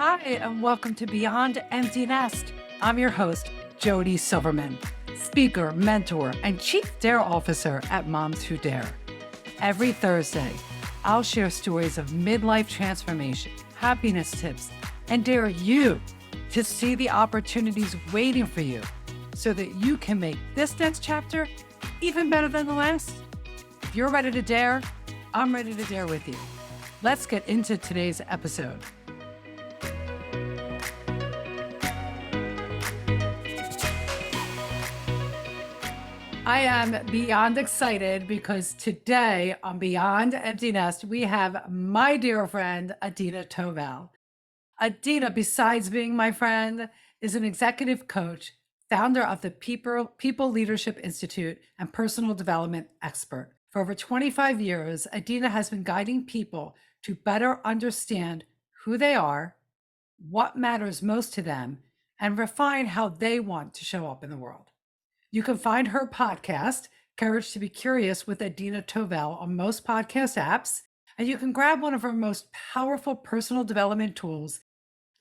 Hi, and welcome to Beyond Empty Nest. I'm your host, Jody Silverman, speaker, mentor, and Chief Dare Officer at Moms Who Dare. Every Thursday, I'll share stories of midlife transformation, happiness tips, and dare you to see the opportunities waiting for you so that you can make this next chapter even better than the last. If you're ready to dare, I'm ready to dare with you. Let's get into today's episode. I am beyond excited because today on Beyond Empty Nest, we have my dear friend, Adina Trovell. Adina, besides being my friend, is an executive coach, founder of the People Leadership Institute, and personal development expert. For over 25 years, Adina has been guiding people to better understand who they are, what matters most to them, and refine how they want to show up in the world. You can find her podcast, Courage to be Curious with Adina Trovell, on most podcast apps. And you can grab one of her most powerful personal development tools,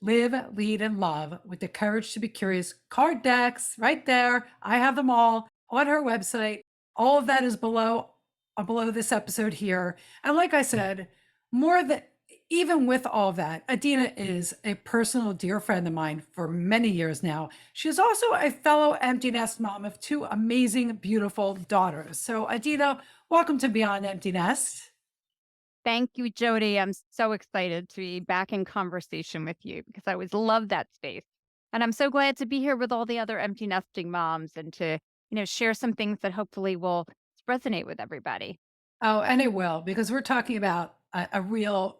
Live, Lead, and Love, with the Courage to be Curious card decks right there. I have them all on her website. All of that is below this episode here. And like I said, even with all of that, Adina is a personal dear friend of mine for many years now. She's also a fellow empty nest mom of two amazing, beautiful daughters. So Adina, welcome to Beyond Empty Nest. Thank you, Jody. I'm so excited to be back in conversation with you because I always love that space. And I'm so glad to be here with all the other empty nesting moms and to, share some things that hopefully will resonate with everybody. Oh, and it will, because we're talking about a real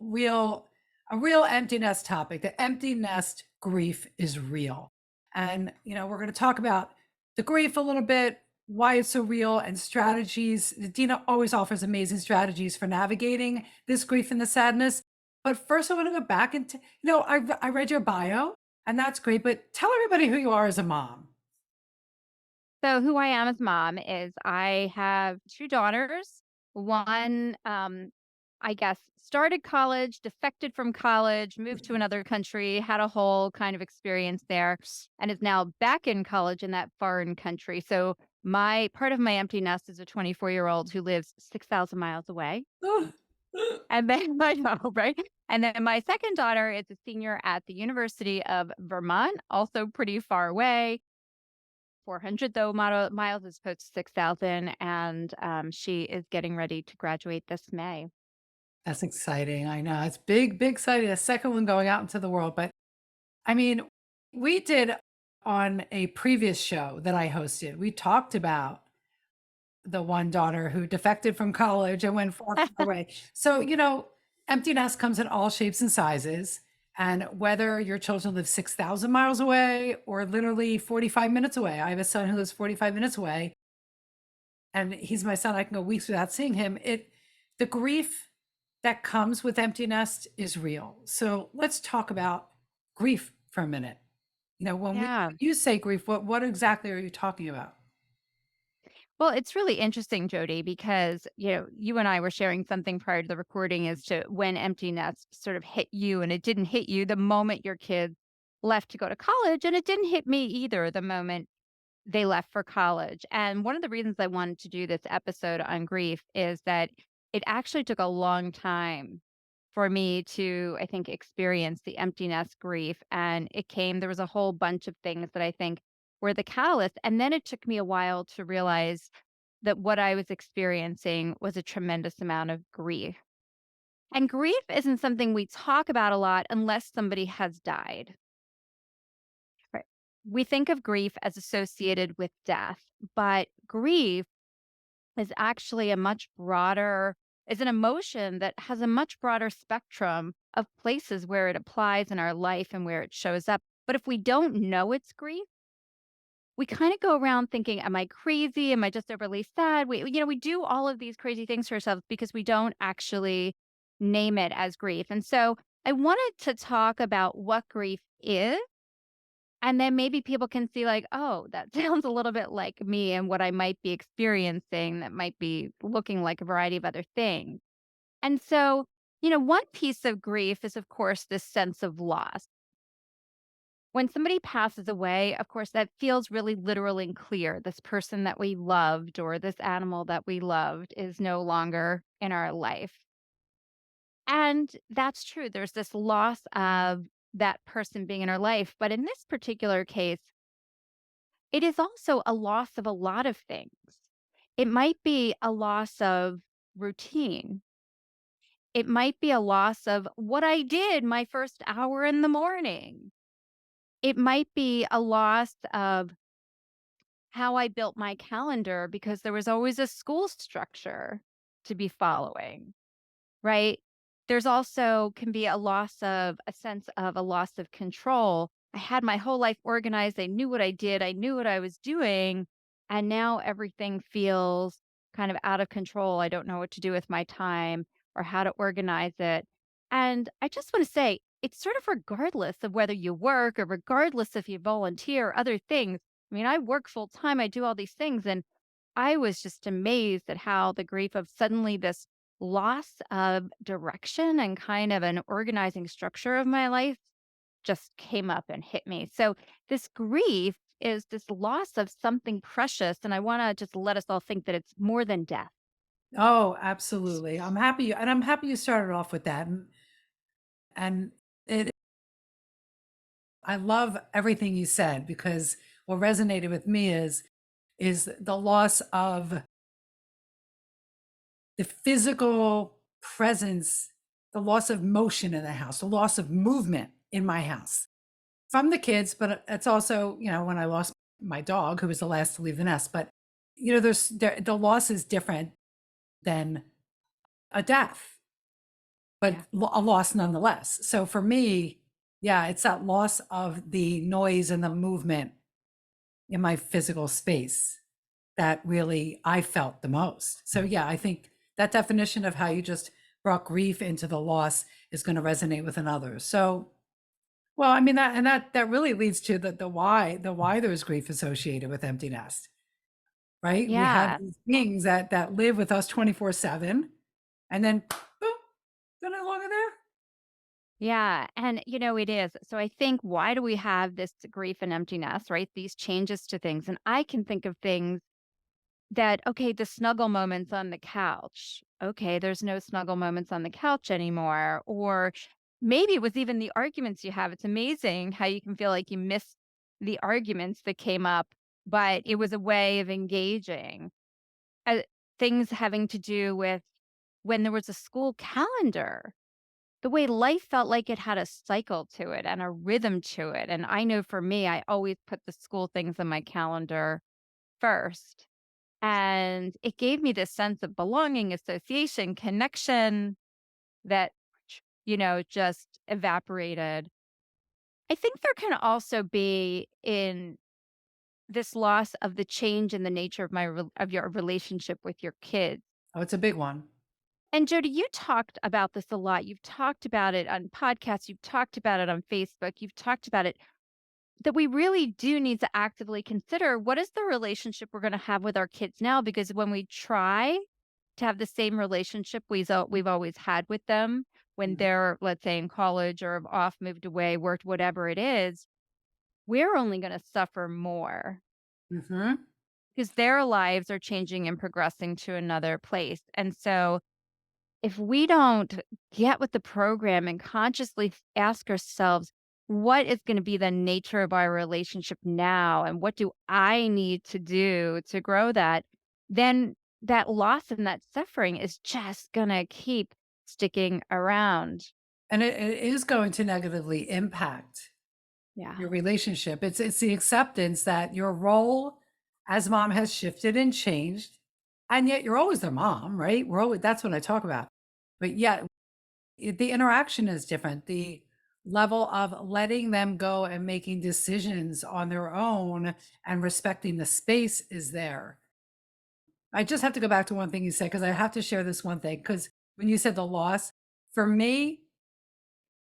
empty nest topic. The empty nest grief is real. And, we're going to talk about the grief a little bit, why it's so real, and strategies. Dina always offers amazing strategies for navigating this grief and the sadness. But first, I want to go back and, I read your bio, and that's great. But tell everybody who you are as a mom. So, who I am as mom is I have two daughters. One, I guess, started college, defected from college, moved to another country, had a whole kind of experience there, and is now back in college in that foreign country. So, my part of my empty nest is a 24-year-old who lives 6,000 miles away. And then I know, right? And then my second daughter is a senior at the University of Vermont, also pretty far away. 400 though miles as opposed to 6,000, and she is getting ready to graduate this May. That's exciting. I know it's big, big exciting. A second one going out into the world. But I mean, we did on a previous show that I hosted, we talked about the one daughter who defected from college and went far, far away. So, empty nest comes in all shapes and sizes. And whether your children live 6,000 miles away or literally 45 minutes away, I have a son who lives 45 minutes away, and he's my son. I can go weeks without seeing him. The grief that comes with empty nest is real. So let's talk about grief for a minute. When Yeah. you say grief, what exactly are you talking about? Well, it's really interesting, Jody, because, you and I were sharing something prior to the recording as to when empty nest sort of hit you, and it didn't hit you the moment your kids left to go to college. And it didn't hit me either the moment they left for college. And one of the reasons I wanted to do this episode on grief is that it actually took a long time for me to, I think, experience the empty nest grief. And there was a whole bunch of things that I think were the catalyst. And then it took me a while to realize that what I was experiencing was a tremendous amount of grief. And grief isn't something we talk about a lot unless somebody has died. Right. We think of grief as associated with death, but grief is actually is an emotion that has a much broader spectrum of places where it applies in our life and where it shows up. But if we don't know it's grief, we kind of go around thinking, am I crazy? Am I just overly sad? We do all of these crazy things to ourselves because we don't actually name it as grief. And so I wanted to talk about what grief is, and then maybe people can see like, oh, that sounds a little bit like me and what I might be experiencing that might be looking like a variety of other things. And so, one piece of grief is, of course, this sense of loss. When somebody passes away, of course, that feels really literal and clear. This person that we loved or this animal that we loved is no longer in our life. And that's true. There's this loss of that person being in our life. But in this particular case, it is also a loss of a lot of things. It might be a loss of routine. It might be a loss of what I did my first hour in the morning. It might be a loss of how I built my calendar because there was always a school structure to be following, right? There's also can be a sense of a loss of control. I had my whole life organized. I knew what I did. I knew what I was doing. And now everything feels kind of out of control. I don't know what to do with my time or how to organize it. And I just want to say, it's sort of regardless of whether you work or regardless if you volunteer or other things. I mean, I work full time, I do all these things. And I was just amazed at how the grief of suddenly this loss of direction and kind of an organizing structure of my life just came up and hit me. So, this grief is this loss of something precious. And I want to just let us all think that it's more than death. Oh, absolutely. I'm happy you started off with that. And it I love everything you said because what resonated with me is the loss of the physical presence, the loss of motion in the house, the loss of movement in my house from the kids, but it's also, when I lost my dog, who was the last to leave the nest. But the loss is different than a death, but Yeah. a loss nonetheless. So for me, yeah, it's that loss of the noise and the movement in my physical space that really I felt the most. So yeah, I think that definition of how you just brought grief into the loss is going to resonate with another. So, well, I mean that really leads to the why there's grief associated with empty nest, right? We have Yeah. these beings that live with us 24/7, and then boom, they're no longer there. Yeah. And, it is. So I think why do we have this grief and emptiness, right? These changes to things. And I can think of things that, okay, the snuggle moments on the couch. Okay, there's no snuggle moments on the couch anymore. Or maybe it was even the arguments you have. It's amazing how you can feel like you missed the arguments that came up, but it was a way of engaging. Uh, Things having to do with when there was a school calendar, the way life felt like it had a cycle to it and a rhythm to it. And I know for me, I always put the school things on my calendar first, and it gave me this sense of belonging, association, connection that, just evaporated. I think there can also be in this loss of the change in the nature of of your relationship with your kids. Oh, it's a big one. And Jody, you talked about this a lot. You've talked about it on podcasts, you've talked about it on Facebook, you've talked about it that we really do need to actively consider what is the relationship we're going to have with our kids now, because when we try to have the same relationship we've always had with them when Mhm. they're, let's say, in college or off, moved away, worked, whatever it is, we're only going to suffer more Mhm. because their lives are changing and progressing to another place. And so if we don't get with the program and consciously ask ourselves, what is going to be the nature of our relationship now? And what do I need to do to grow that? Then that loss and that suffering is just going to keep sticking around. And it is going to negatively impact Yeah. your relationship. It's the acceptance that your role as mom has shifted and changed, and yet you're always their mom, right? We're always That's what I talk about. But yet the interaction is different. The level of letting them go and making decisions on their own and respecting the space is there. I just have to go back to one thing you said because I have to share this one thing. Because when you said the loss, for me,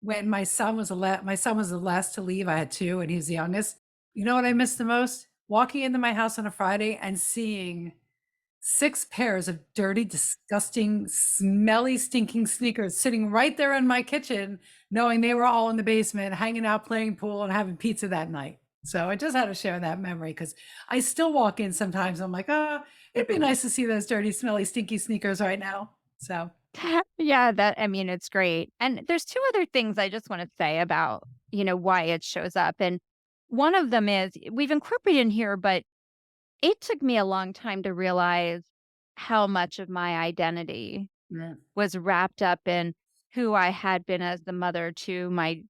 when my son was the last to leave, I had 2 and he was the youngest. You know what I missed the most? Walking into my house on a Friday and seeing 6 pairs of dirty, disgusting, smelly, stinking sneakers sitting right there in my kitchen, knowing they were all in the basement, hanging out, playing pool, and having pizza that night. So I just had to share that memory because I still walk in sometimes. I'm like, oh, it'd be nice to see those dirty, smelly, stinky sneakers right now. So, Yeah, that I mean, it's great. And there's two other things I just want to say about, why it shows up. And one of them is we've incorporated in here, but it took me a long time to realize how much of my identity yeah. was wrapped up in who I had been as the mother to my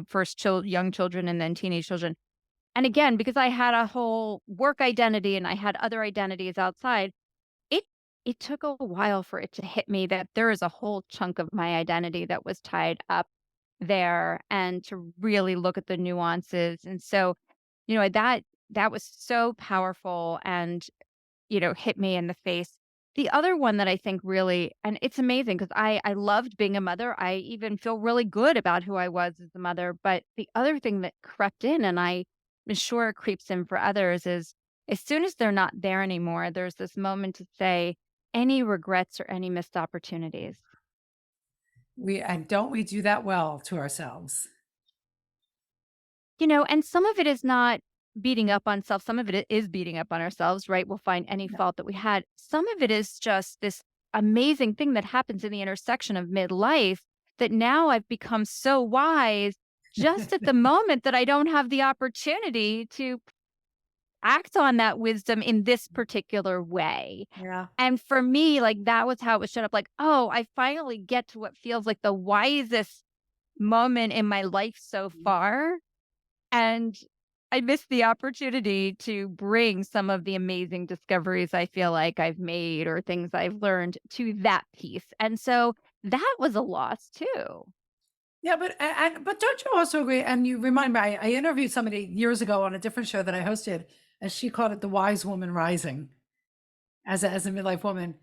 first young children and then teenage children. And again, because I had a whole work identity and I had other identities outside, it it took a while for it to hit me that there is a whole chunk of my identity that was tied up there and to really look at the nuances. And so, that was so powerful and hit me in the face. The other one that I think really and it's amazing because I loved being a mother. I even feel really good about who I was as a mother, but the other thing that crept in, and I am sure it creeps in for others, is as soon as they're not there anymore, there's this moment to say, "Any regrets or any missed opportunities?" And don't we do that well to ourselves? And some of it is not beating up on self. Some of it is beating up on ourselves, right? We'll find any Yeah. fault that we had. Some of it is just this amazing thing that happens in the intersection of midlife that now I've become so wise just at the moment that I don't have the opportunity to act on that wisdom in this particular way. Yeah. And for me, like that was how it was showed up like, oh, I finally get to what feels like the wisest moment in my life so far and I missed the opportunity to bring some of the amazing discoveries I feel like I've made or things I've learned to that piece. And so that was a loss too. Yeah, but don't you also agree? And you remind me, I interviewed somebody years ago on a different show that I hosted, and she called it the wise woman rising as a midlife woman.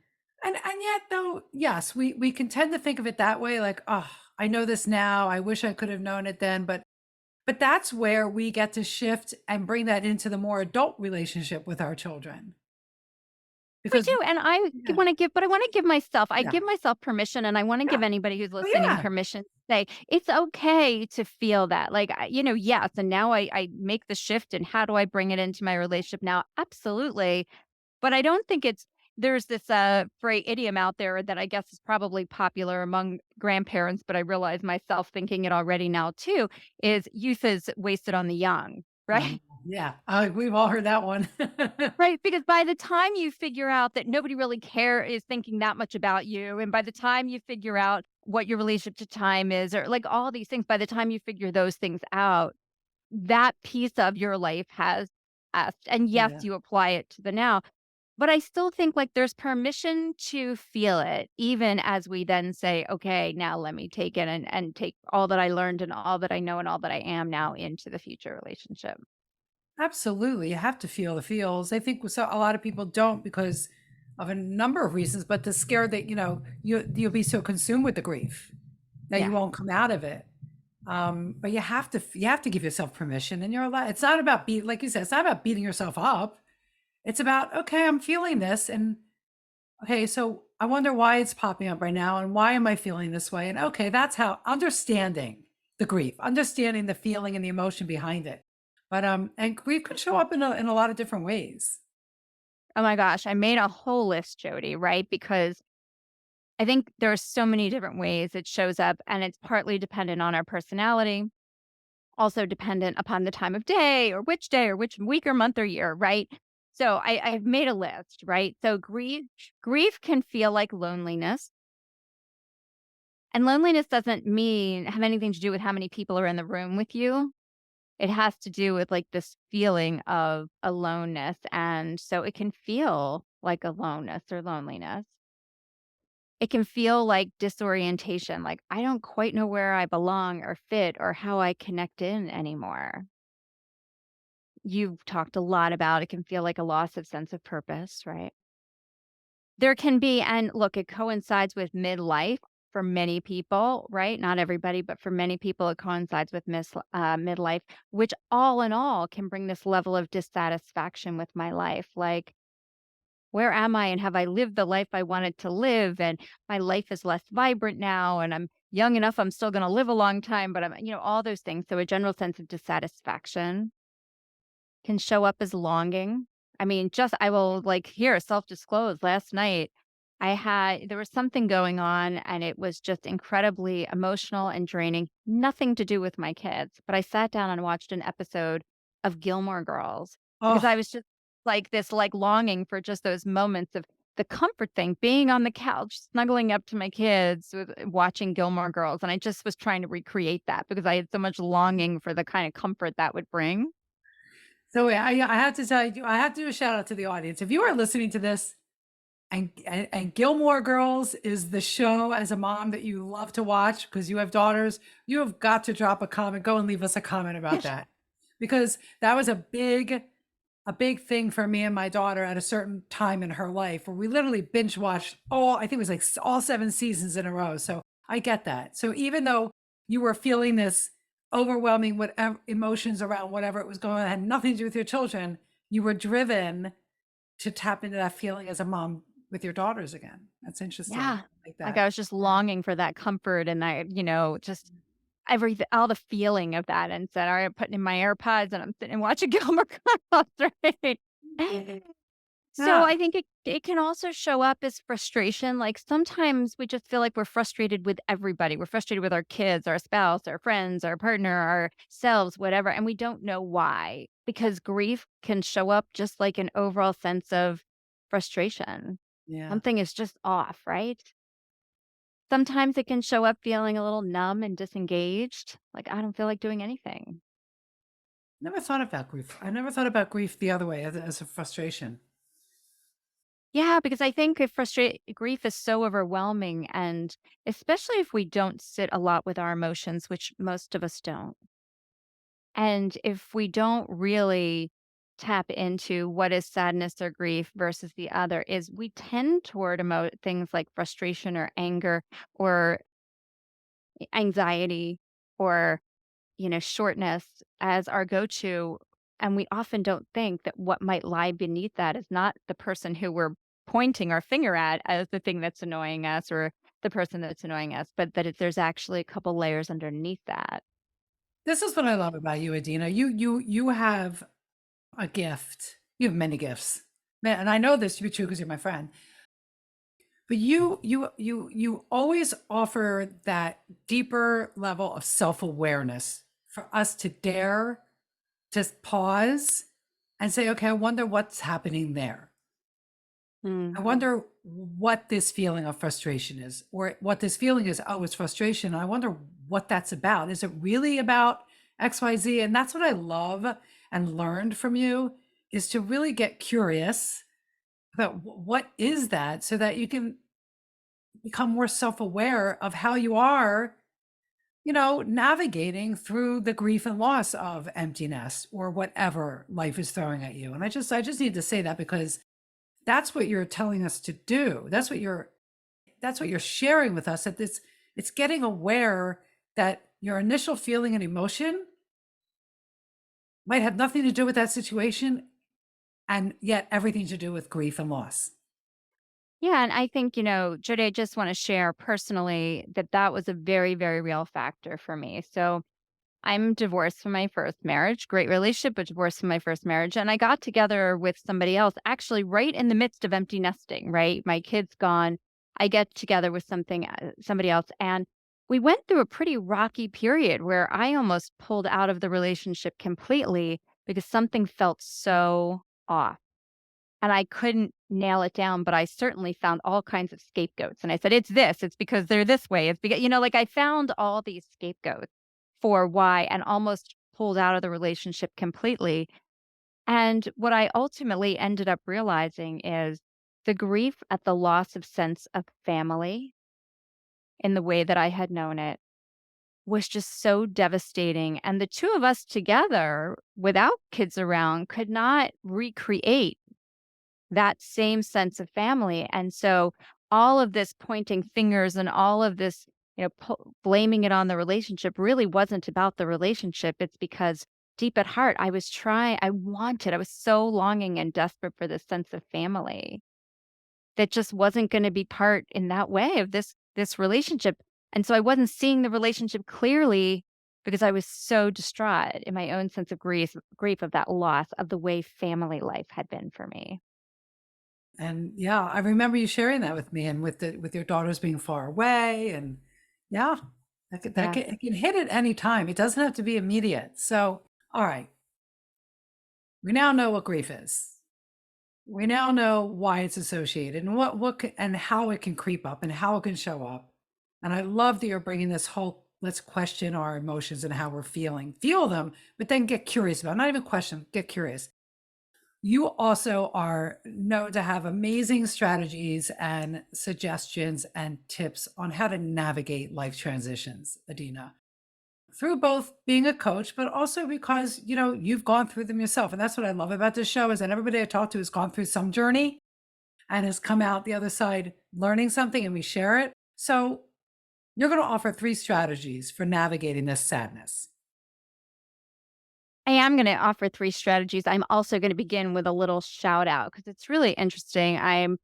And yet though, yes, we can tend to think of it that way, like, oh, I know this now. I wish I could have known it then. But that's where we get to shift and bring that into the more adult relationship with our children. We Because do. And yeah, but I want to give myself, I yeah, give myself permission and I want to yeah, give anybody who's oh listening yeah, permission to say it's okay to feel that. Like, yes. And now I make the shift and how do I bring it into my relationship now? Absolutely. But I don't think there's this, idiom out there that I guess is probably popular among grandparents, but I realize myself thinking it already now too, is youth is wasted on the young, um, right? yeah. We've all heard that one. Right, because by the time you figure out that nobody really is thinking that much about you, and by the time you figure out what your relationship to time is, or like all these things, by the time you figure those things out, that piece of your life has passed. And yes, Yeah. you apply it to the now. But I still think, like, there's permission to feel it, even as we then say, "Okay, now let me take it and take all that I learned and all that I know and all that I am now into the future relationship." Absolutely, you have to feel the feels. I think so a lot of people don't because of a number of reasons, but they're scared that, you'll be so consumed with the grief that you Yeah. won't come out of it. But you have to give yourself permission and you're allowed. It's not about like you said, it's not about beating yourself up. It's about, okay, I'm feeling this and okay, so I wonder why it's popping up right now and why am I feeling this way? And okay, that's how understanding the grief, understanding the feeling and the emotion behind it. But and grief could show up in a lot of different ways. Oh my gosh, I made a whole list, Jody, right? Because I think there are so many different ways it shows up, and it's partly dependent on our personality, also dependent upon the time of day or which week or month or year, right? So I've made a list, right? So grief can feel like loneliness. And loneliness doesn't have anything to do with how many people are in the room with you. It has to do with like this feeling of aloneness. And so it can feel like aloneness or loneliness. It can feel like disorientation, like I don't quite know where I belong or fit or how I connect in anymore. You've talked a lot about it can feel like a loss of sense of purpose, right? There can be, and look, it coincides with midlife for many people, right? Not everybody, but for many people, it coincides with midlife, which all in all can bring this level of dissatisfaction with my life. Like, where am I? And have I lived the life I wanted to live? And my life is less vibrant now. And I'm young enough, I'm still going to live a long time, but all those things. So a general sense of dissatisfaction can show up as longing. I mean, just I will like here self-disclose last night. There was something going on and it was just incredibly emotional and draining. Nothing to do with my kids, but I sat down and watched an episode of Gilmore Girls because I Oh, was just like this like longing for just those moments of the comfort thing, being on the couch, snuggling up to my kids watching Gilmore Girls. And I just was trying to recreate that because I had so much longing for the kind of comfort that would bring. so I have to tell you, I have to do a shout out to the audience. If you are listening to this and Gilmore Girls is the show as a mom that you love to watch because you have daughters, you have got to drop a comment. Go and leave us a comment about that because that was a big thing for me and my daughter at a certain time in her life where we literally binge watched all, I think it was like all 7 seasons in a row. So I get that. So even though you were feeling this overwhelming whatever emotions around whatever it was going on, had nothing to do with your children, you were driven to tap into that feeling as a mom with your daughters again. That's interesting. Yeah. Like Like, that. I was just longing for that comfort and just everything all the feeling of that, and said, "Alright, I'm putting in my AirPods, and I'm sitting and watching Gilmore Girls," right? So, Yeah. I think it can also show up as frustration, like, sometimes we just feel like we're frustrated with everybody. We're frustrated with our kids, our spouse, our friends, our partner, ourselves, whatever, and we don't know why, because grief can show up just like an overall sense of frustration. Yeah. Something is just off, right? Sometimes it can show up feeling a little numb and disengaged, like, I don't feel like doing anything. Never thought about grief. I never thought about grief the other way as a frustration. Yeah, because I think if frustrate grief is so overwhelming, and especially if we don't sit a lot with our emotions, which most of us don't. And if we don't really tap into what is sadness or grief versus the other, is we tend toward things like frustration or anger or anxiety or shortness as our go-to, and we often don't think that what might lie beneath that is not the person who we're pointing our finger at as the thing that's annoying us or the person that's annoying us, but that there's actually a couple layers underneath that. This is what I love about you, Adina. You have a gift. You have many gifts. Man, and I know this to be true because you're my friend. But you always offer that deeper level of self-awareness for us to dare just pause and say, okay, I wonder what's happening there. Mm. I wonder what this feeling of frustration is, or what this feeling is. Oh, it's frustration. I wonder what that's about. Is it really about XYZ? And that's what I love and learned from you is to really get curious about what is that so that you can become more self-aware of how you are, navigating through the grief and loss of emptiness or whatever life is throwing at you. And I just need to say that because that's what you're telling us to do. That's what you're sharing with us that it's getting aware that your initial feeling and emotion might have nothing to do with that situation and yet everything to do with grief and loss. Yeah, and I think, Jody, I just want to share personally that that was a very, very real factor for me. So I'm divorced from my first marriage, great relationship, but divorced from my first marriage. And I got together with somebody else actually right in the midst of empty nesting, right? My kid's gone. I get together with somebody else. And we went through a pretty rocky period where I almost pulled out of the relationship completely because something felt so off. And I couldn't nail it down, but I certainly found all kinds of scapegoats. And I said, it's this, it's because they're this way. It's because, like I found all these scapegoats for why and almost pulled out of the relationship completely. And what I ultimately ended up realizing is the grief at the loss of sense of family in the way that I had known it was just so devastating. And the two of us together without kids around could not recreate that same sense of family. And so all of this pointing fingers and all of this, blaming it on the relationship really wasn't about the relationship. It's because deep at heart, I was so longing and desperate for this sense of family. that just wasn't going to be part in that way of this relationship. And so I wasn't seeing the relationship clearly because I was so distraught in my own sense of grief of that loss of the way family life had been for me. And yeah, I remember you sharing that with me and with your daughters being far away and yeah, Yeah. it can hit at any time. It doesn't have to be immediate. So, all right, we now know what grief is. We now know why it's associated and and how it can creep up and how it can show up. And I love that you're bringing this whole let's question our emotions and how we're feeling. Feel them, but then get curious about, not even question, get curious. You also are known to have amazing strategies and suggestions and tips on how to navigate life transitions, Adina, through both being a coach, but also because, you've gone through them yourself. And that's what I love about this show is that everybody I talk to has gone through some journey and has come out the other side learning something and we share it. So you're going to offer 3 strategies for navigating this sadness. I am going to offer 3 strategies. I'm also going to begin with a little shout out because it's really interesting. I'm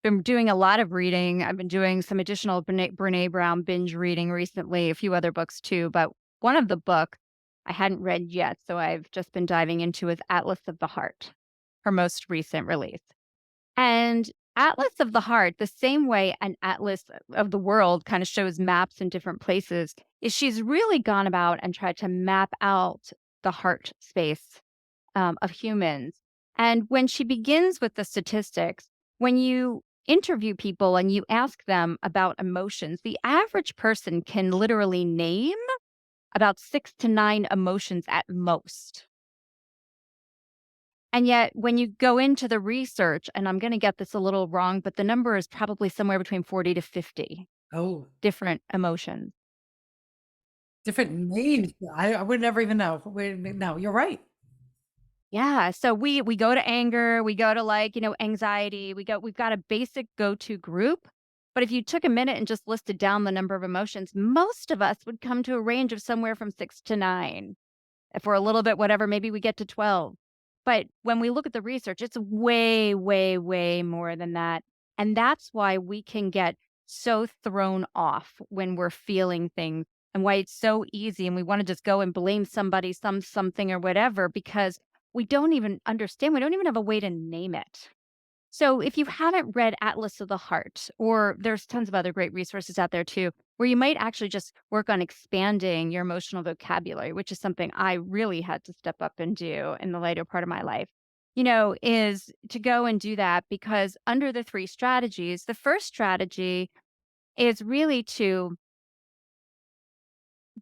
been doing a lot of reading. I've been doing some additional Brene Brown binge reading recently, a few other books too. But one of the book I hadn't read yet, so I've just been diving into is Atlas of the Heart, her most recent release. And Atlas of the Heart, the same way an atlas of the world kind of shows maps in different places, is she's really gone about and tried to map out the heart space of humans. And when she begins with the statistics, when you interview people and you ask them about emotions, the average person can literally name about 6 to 9 emotions at most. And yet, when you go into the research, and I'm going to get this a little wrong, but the number is probably somewhere between 40 to 50 Oh, different emotions. different names. I would never even know. No, you're right. Yeah, so we go to anger, we go to anxiety, we've got a basic go-to group. But if you took a minute and just listed down the number of emotions, most of us would come to a range of somewhere from 6 to 9. If we're a little bit whatever, maybe we get to 12. But when we look at the research, it's way, way, way more than that. And that's why we can get so thrown off when we're feeling things and why it's so easy and we want to just go and blame somebody, something or whatever, because we don't even understand. We don't even have a way to name it. So if you haven't read Atlas of the Heart, or there's tons of other great resources out there too, where you might actually just work on expanding your emotional vocabulary, which is something I really had to step up and do in the later part of my life, is to go and do that because under the 3 strategies, the first strategy is really to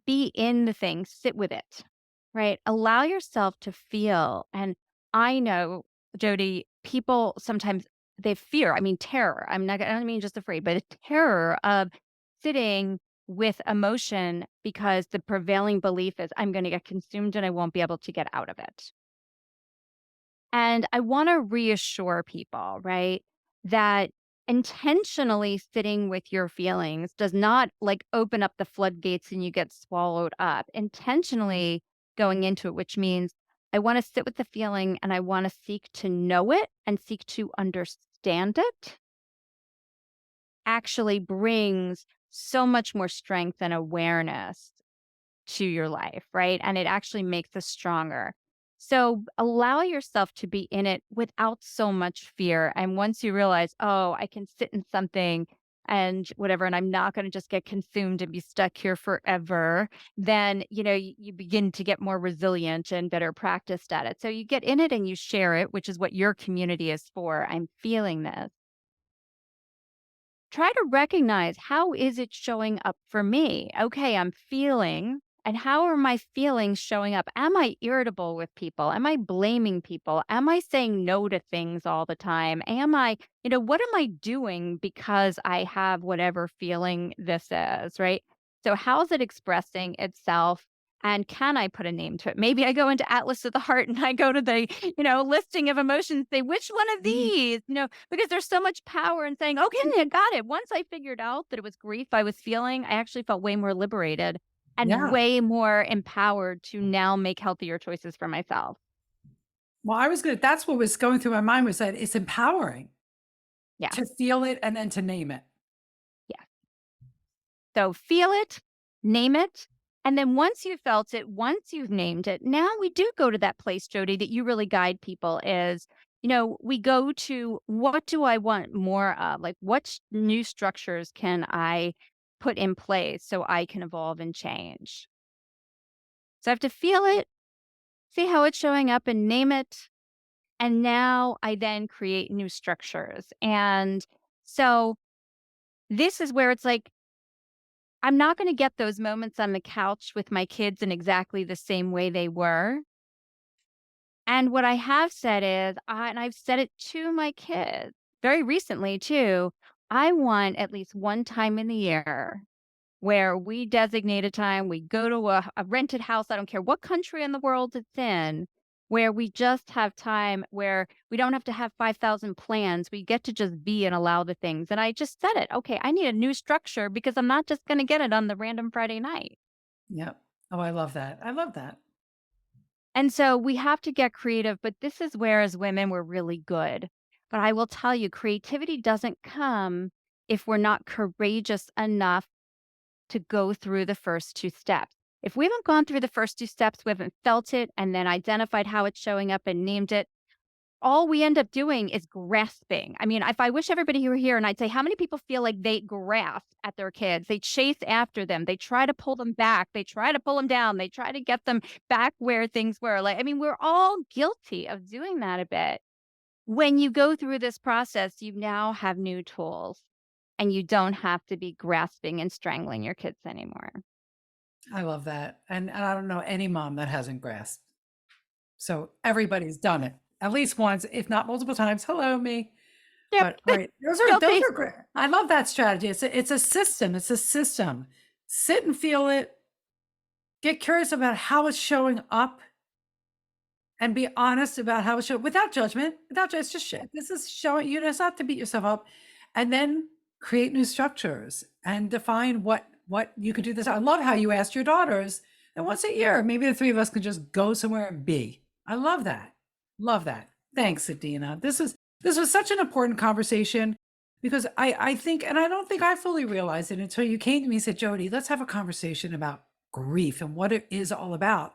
be in the thing, sit with it, right? Allow yourself to feel. And I know, Jody, people sometimes they fear, I mean, terror. I don't mean just afraid, but a terror of sitting with emotion because the prevailing belief is I'm going to get consumed and I won't be able to get out of it. And I want to reassure people, right, that intentionally sitting with your feelings does not like open up the floodgates and you get swallowed up. Intentionally going into it, which means I want to sit with the feeling and I want to seek to know it and seek to understand it, actually brings so much more strength and awareness to your life, right? And it actually makes us stronger. So allow yourself to be in it without so much fear. And once you realize, oh, I can sit in something and whatever, and I'm not going to just get consumed and be stuck here forever, then, you begin to get more resilient and better practiced at it. So you get in it and you share it, which is what your community is for. I'm feeling this. Try to recognize how is it showing up for me? Okay, I'm feeling, and how are my feelings showing up? Am I irritable with people? Am I blaming people? Am I saying no to things all the time? What am I doing because I have whatever feeling this is, right? So, how's it expressing itself? And can I put a name to it? Maybe I go into Atlas of the Heart and I go to the, listing of emotions, say, which one of Mhm. these, because there's so much power in saying, okay, I got it. Once I figured out that it was grief I was feeling, I actually felt way more liberated and Yeah. way more empowered to now make healthier choices for myself. Well, that's what was going through my mind was that it's empowering. Yes. To feel it and then to name it. Yes. So feel it, name it. And then once you've felt it, once you've named it, now we do go to that place, Jody, that you really guide people is, we go to what do I want more of? Like, new structures can I put in place so I can evolve and change? So I have to feel it, see how it's showing up and name it. And now I then create new structures. And so this is where it's like, I'm not going to get those moments on the couch with my kids in exactly the same way they were. And what I have said is, and I've said it to my kids very recently too, I want at least one time in the year where we designate a time, we go to a rented house, I don't care what country in the world it's in, where we just have time where we don't have to have 5,000 plans. We get to just be and allow the things. And I just said it. Okay, I need a new structure because I'm not just going to get it on the random Friday night. Yep. Oh, I love that. I love that. And so we have to get creative, but this is where, as women, we're really good. But I will tell you, creativity doesn't come if we're not courageous enough to go through the first two steps. If we haven't gone through the first two steps, we haven't felt it and then identified how it's showing up and named it, all we end up doing is grasping. I mean, if I wish everybody were here and I'd say, how many people feel like they grasp at their kids? They chase after them. They try to pull them back. They try to pull them down. They try to get them back where things were. Like, I mean, we're all guilty of doing that a bit. When you go through this process, you now have new tools and you don't have to be grasping and strangling your kids anymore. I love that. And I don't know any mom that hasn't grasped. So everybody's done it at least once, if not multiple times. Hello, me. Yep. But all right, those Guilty. are great. I love that strategy. It's a system. It's a system. Sit and feel it. Get curious about how it's showing up and be honest about how it's showing without judgment. It's just shit. This is showing you. It's not to beat yourself up, and then create new structures and define what you could do. This. I love how you asked your daughters that once a year, maybe the three of us could just go somewhere and be. I love that. Love that. Thanks, Adina. This was such an important conversation because I think, and I don't think I fully realized it until you came to me and said, Jody, let's have a conversation about grief and what it is all about.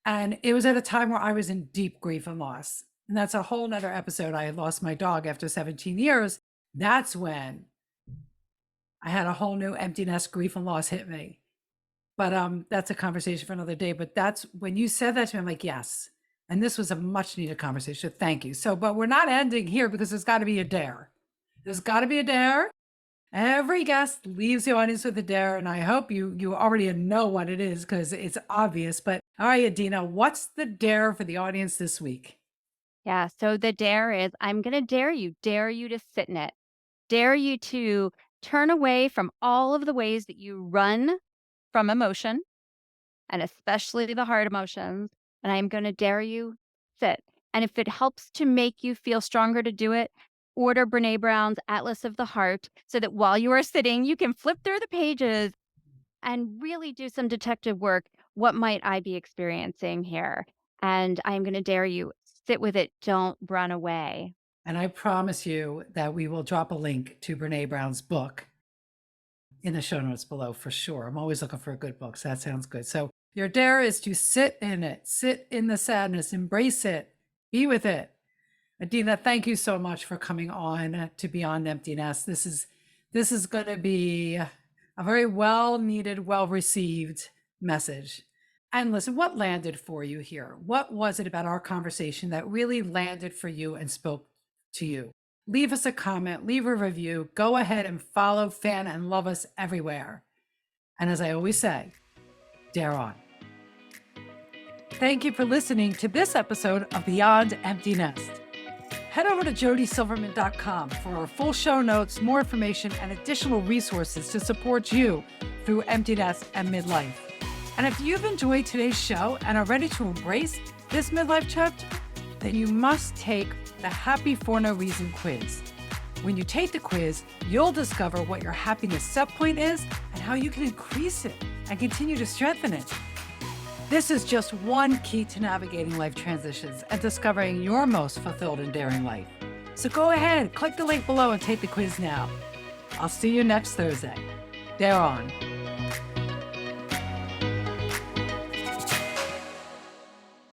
And it was at a time where I was in deep grief and loss. And that's a whole nother episode. I had lost my dog after 17 years. That's when I had a whole new emptiness, grief and loss hit me. But that's a conversation for another day. But that's when you said that to me, I'm like, yes. And this was a much needed conversation. Thank you. So, but we're not ending here because there's got to be a dare. There's got to be a dare. Every guest leaves the audience with a dare, and I hope you already know what it is because it's obvious. But all right, Adina, what's the dare for the audience this week? Yeah. So the dare is I'm going to dare you to sit in it, dare you to turn away from all of the ways that you run from emotion and especially the hard emotions. And I'm going to dare you sit. And if it helps to make you feel stronger to do it, order Brene Brown's Atlas of the Heart so that while you are sitting, you can flip through the pages and really do some detective work. What might I be experiencing here? And I'm going to dare you sit with it. Don't run away. And I promise you that we will drop a link to Brene Brown's book in the show notes below for sure. I'm always looking for a good book. So that sounds good. So your dare is to sit in it, sit in the sadness, embrace it, be with it. Adina, thank you so much for coming on to Beyond Emptiness. This is going to be a very well needed, well received message. And listen, what landed for you here? What was it about our conversation that really landed for you and spoke to you? Leave us a comment, leave a review, go ahead and follow, fan, and love us everywhere. And as I always say, dare on. Thank you for listening to this episode of Beyond Empty Nest. Head over to jodysilverman.com for our full show notes, more information, and additional resources to support you through emptiness and midlife. And if you've enjoyed today's show and are ready to embrace this midlife chapter, then you must take the Happy for No Reason quiz. When you take the quiz, you'll discover what your happiness set point is and how you can increase it and continue to strengthen it. This is just one key to navigating life transitions and discovering your most fulfilled and daring life. So go ahead, click the link below and take the quiz now. I'll see you next Thursday. They're on.